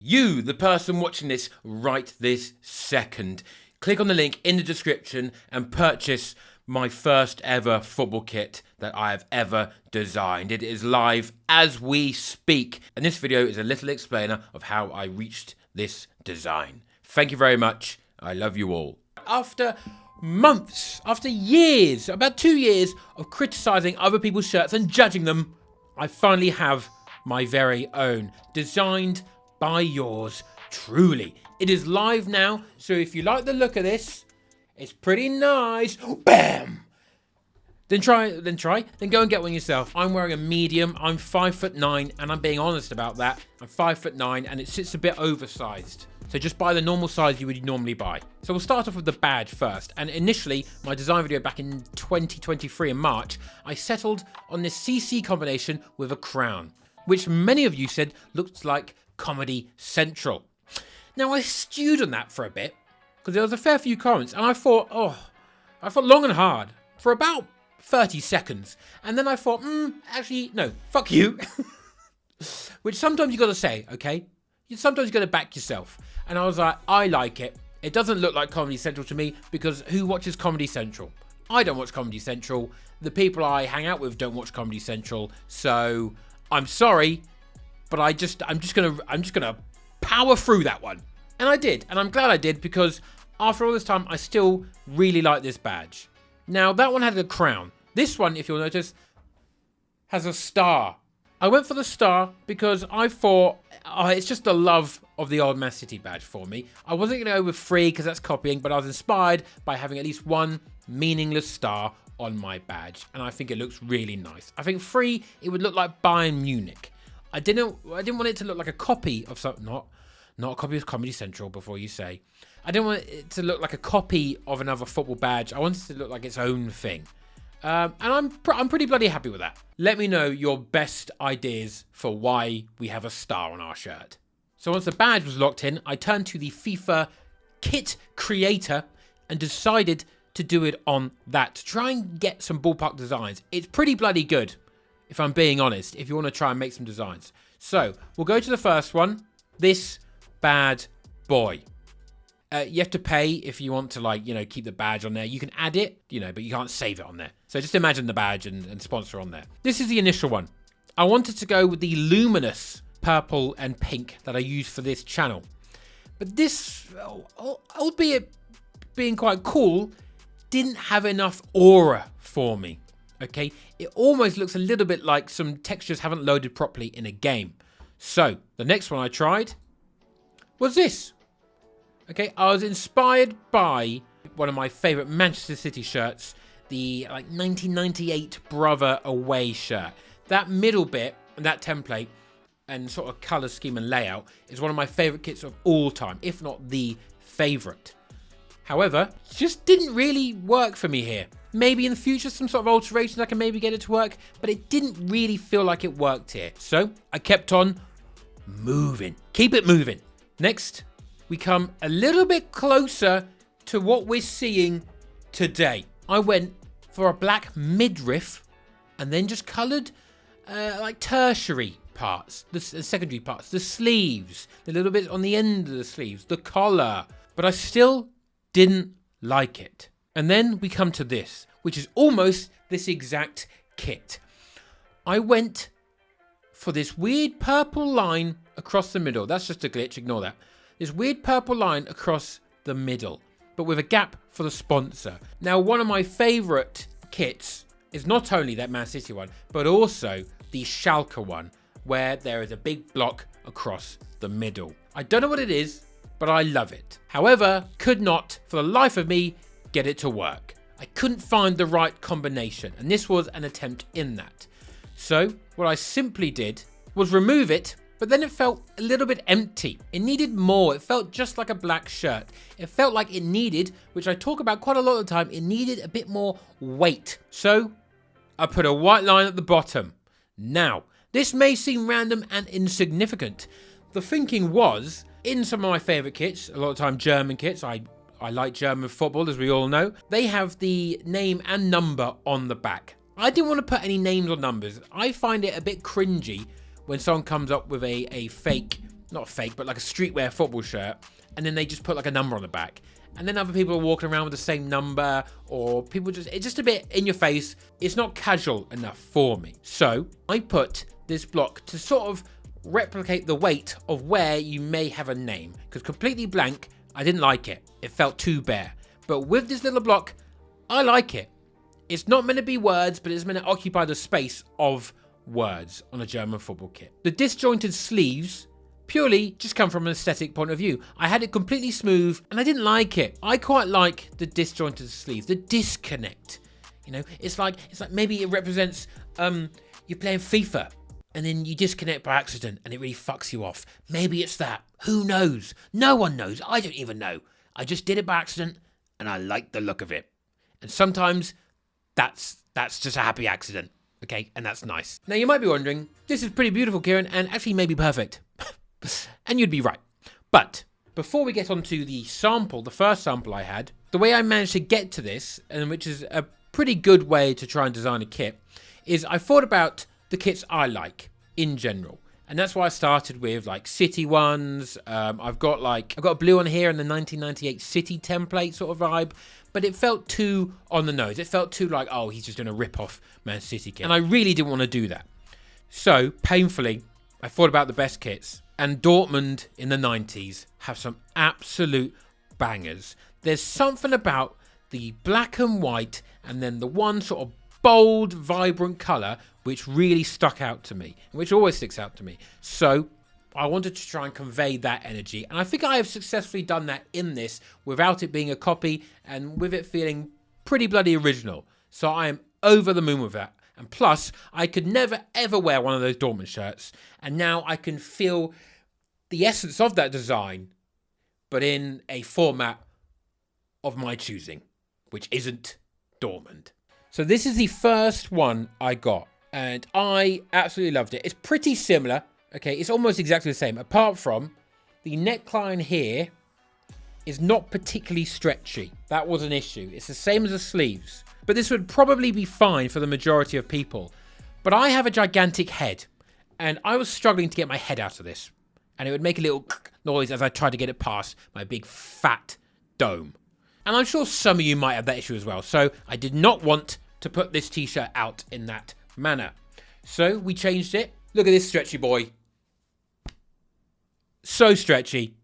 You, the person watching this right this second, click on the link in the description and purchase my first ever football kit that I have ever designed. It is live as we speak, and this video is a little explainer of how I reached this design. Thank you very much. I love you all. After months, after years, about 2 years of criticizing other people's shirts and judging them, I finally have my very own, designed by yours truly. It is live now, so if you like the look of this, it's pretty nice. Bam! Then go and get one yourself. I'm wearing a medium. I'm 5'9", and I'm being honest about that. I'm 5'9", and it sits a bit oversized. So just buy the normal size you would normally buy. So we'll start off with the badge first. And initially, my design video back in 2023 in March, I settled on this CC combination with a crown, which many of you said looked like Comedy Central. Now I stewed on that for a bit because there was a fair few comments, and I thought long and hard for about 30 seconds, and then I thought, actually no, fuck you. Which sometimes you got to say, okay? Sometimes you got to back yourself. And I was like, I like it. It doesn't look like Comedy Central to me because who watches Comedy Central? I don't watch Comedy Central. The people I hang out with don't watch Comedy Central. So I'm sorry, but I'm just gonna power through that one. And I did, and I'm glad I did, because after all this time, I still really like this badge. Now, that one had a crown. This one, if you'll notice, has a star. I went for the star because I thought it's just the love of the old Man City badge for me. I wasn't going to go with 3 because that's copying, but I was inspired by having at least one meaningless star on my badge, and I think it looks really nice. I think 3, it would look like Bayern Munich. I didn't want it to look like a copy of something, not a copy of Comedy Central, before you say. I didn't want it to look like a copy of another football badge. I wanted it to look like its own thing. And I'm pretty bloody happy with that. Let me know your best ideas for why we have a star on our shirt. So once the badge was locked in, I turned to the FIFA kit creator and decided to do it on that, to try and get some ballpark designs. It's pretty bloody good, if I'm being honest, if you want to try and make some designs. So we'll go to the first one, this bad boy. You have to pay if you want to, keep the badge on there. You can add it, but you can't save it on there. So just imagine the badge and sponsor on there. This is the initial one. I wanted to go with the luminous purple and pink that I use for this channel. But this, albeit being quite cool, didn't have enough aura for me. Okay, it almost looks a little bit like some textures haven't loaded properly in a game. So the next one I tried was this. Okay, I was inspired by one of my favorite Manchester City shirts, the 1998 Brother Away shirt. That middle bit and that template and sort of color scheme and layout is one of my favorite kits of all time, if not the favorite. However, it just didn't really work for me here. Maybe in the future, some sort of alterations, I can maybe get it to work, but it didn't really feel like it worked here. So I kept on moving. Keep it moving. Next, we come a little bit closer to what we're seeing today. I went for a black midriff and then just colored tertiary parts, the secondary parts, the sleeves, the little bit on the end of the sleeves, the collar, but I still didn't like it. And then we come to this, which is almost this exact kit. I went for this weird purple line across the middle. That's just a glitch, ignore that. This weird purple line across the middle, but with a gap for the sponsor. Now, one of my favorite kits is not only that Man City one, but also the Schalke one, where there is a big block across the middle. I don't know what it is, but I love it. However, could not, for the life of me, get it to work. I couldn't find the right combination, and this was an attempt in that. So what I simply did was remove it, but then it felt a little bit empty. It needed more. It felt just like a black shirt. It felt like it needed, which I talk about quite a lot of the time, it needed a bit more weight. So I put a white line at the bottom. Now, this may seem random and insignificant. The thinking was, in some of my favorite kits, a lot of time German kits, I like German football, as we all know, they have the name and number on the back. I didn't want to put any names or numbers. I find it a bit cringy when someone comes up with a fake not fake, but like a streetwear football shirt, and then they just put like a number on the back. And then other people are walking around with the same number, or people it's just a bit in your face. It's not casual enough for me. So I put this block to sort of replicate the weight of where you may have a name. Because completely blank, I didn't like it. It felt too bare. But with this little block, I like it. It's not meant to be words, but it's meant to occupy the space of words on a German football kit. The disjointed sleeves purely just come from an aesthetic point of view. I had it completely smooth and I didn't like it. I quite like the disjointed sleeve, the disconnect. You know, it's like maybe it represents you're playing FIFA and then you disconnect by accident and it really fucks you off. Maybe it's that. Who knows? No one knows. I don't even know. I just did it by accident and I like the look of it. And sometimes that's just a happy accident. Okay, and that's nice. Now you might be wondering, this is pretty beautiful, Kieran, and actually maybe perfect. And you'd be right. But before we get on to the sample, the first sample I had, the way I managed to get to this, and which is a pretty good way to try and design a kit, is I thought about the kits I like in general. And that's why I started with like City ones. I've got a blue one here in the 1998 City template sort of vibe. But it felt too on the nose. It felt too like, oh, he's just going to rip off Man City kit. And I really didn't want to do that. So, painfully, I thought about the best kits. And Dortmund in the 90s have some absolute bangers. There's something about the black and white and then the one sort of bold, vibrant colour which really stuck out to me. Which always sticks out to me. So, I wanted to try and convey that energy. And I think I have successfully done that in this without it being a copy and with it feeling pretty bloody original. So I am over the moon with that. And plus, I could never ever wear one of those Dortmund shirts. And now I can feel the essence of that design, but in a format of my choosing, which isn't Dortmund. So this is the first one I got. And I absolutely loved it. It's pretty similar. Okay, it's almost exactly the same, apart from the neckline here is not particularly stretchy. That was an issue. It's the same as the sleeves. But this would probably be fine for the majority of people. But I have a gigantic head, and I was struggling to get my head out of this. And it would make a little noise as I tried to get it past my big fat dome. And I'm sure some of you might have that issue as well. So I did not want to put this t-shirt out in that manner. So we changed it. Look at this stretchy boy. So stretchy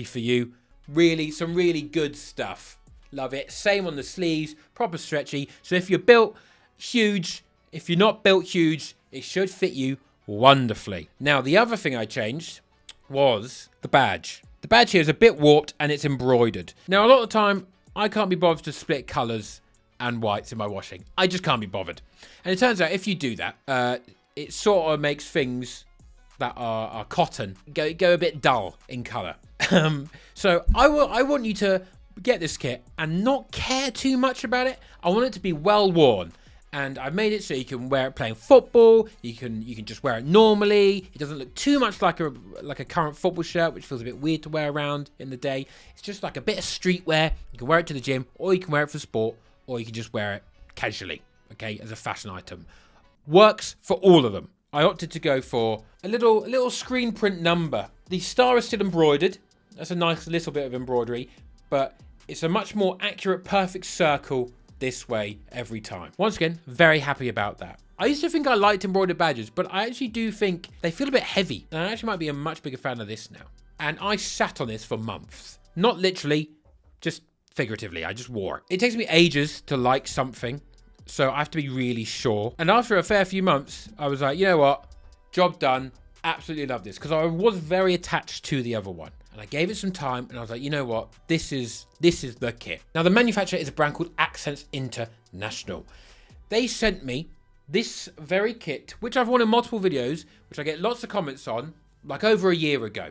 for you. Really, some really good stuff. Love it. Same on the sleeves, proper stretchy. So if you're built huge, if you're not built huge, it should fit you wonderfully. Now, the other thing I changed was the badge. The badge here is a bit warped and it's embroidered. Now, a lot of the time, I can't be bothered to split colours and whites in my washing. I just can't be bothered. And it turns out if you do that, it sort of makes things that are cotton go a bit dull in colour. So I want you to get this kit and not care too much about it. I want it to be well worn. And I've made it so you can wear it playing football. You can just wear it normally. It doesn't look too much like a current football shirt, which feels a bit weird to wear around in the day. It's just like a bit of streetwear. You can wear it to the gym, or you can wear it for sport, or you can just wear it casually, okay, as a fashion item. Works for all of them. I opted to go for a little screen print number. The star is still embroidered. That's a nice little bit of embroidery, but it's a much more accurate, perfect circle this way every time. Once again, very happy about that. I used to think I liked embroidered badges, but I actually do think they feel a bit heavy. And I actually might be a much bigger fan of this now. And I sat on this for months. Not literally, just figuratively. I just wore it. It takes me ages to like something, so I have to be really sure. And after a fair few months, I was like, you know what? Job done. Absolutely love this. Because I was very attached to the other one. And I gave it some time and I was like, you know what? This is the kit. Now, the manufacturer is a brand called Accents International. They sent me this very kit, which I've worn in multiple videos, which I get lots of comments on, like over a year ago.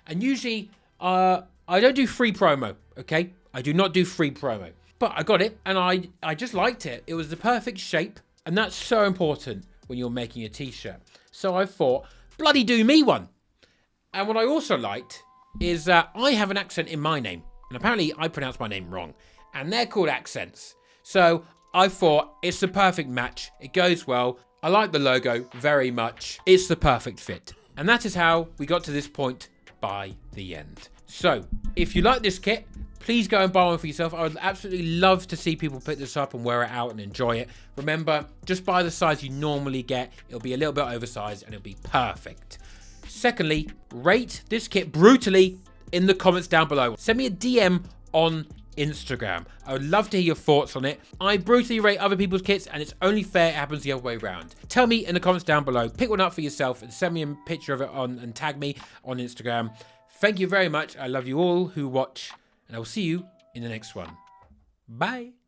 And usually, I don't do free promo, okay? I do not do free promo. But I got it and I just liked it. It was the perfect shape. And that's so important when you're making a t-shirt. So I thought, bloody do me one. And what I also liked is that I have an accent in my name. And apparently I pronounce my name wrong. And they're called Accents. So I thought it's the perfect match. It goes well. I like the logo very much. It's the perfect fit. And that is how we got to this point by the end. So if you like this kit, please go and buy one for yourself. I would absolutely love to see people pick this up and wear it out and enjoy it. Remember, just buy the size you normally get. It'll be a little bit oversized and it'll be perfect. Secondly, rate this kit brutally in the comments down below. Send me a DM on Instagram. I would love to hear your thoughts on it. I brutally rate other people's kits, and it's only fair it happens the other way around. Tell me in the comments down below. Pick one up for yourself and send me a picture of it and tag me on Instagram. Thank you very much. I love you all who watch, and I will see you in the next one. Bye.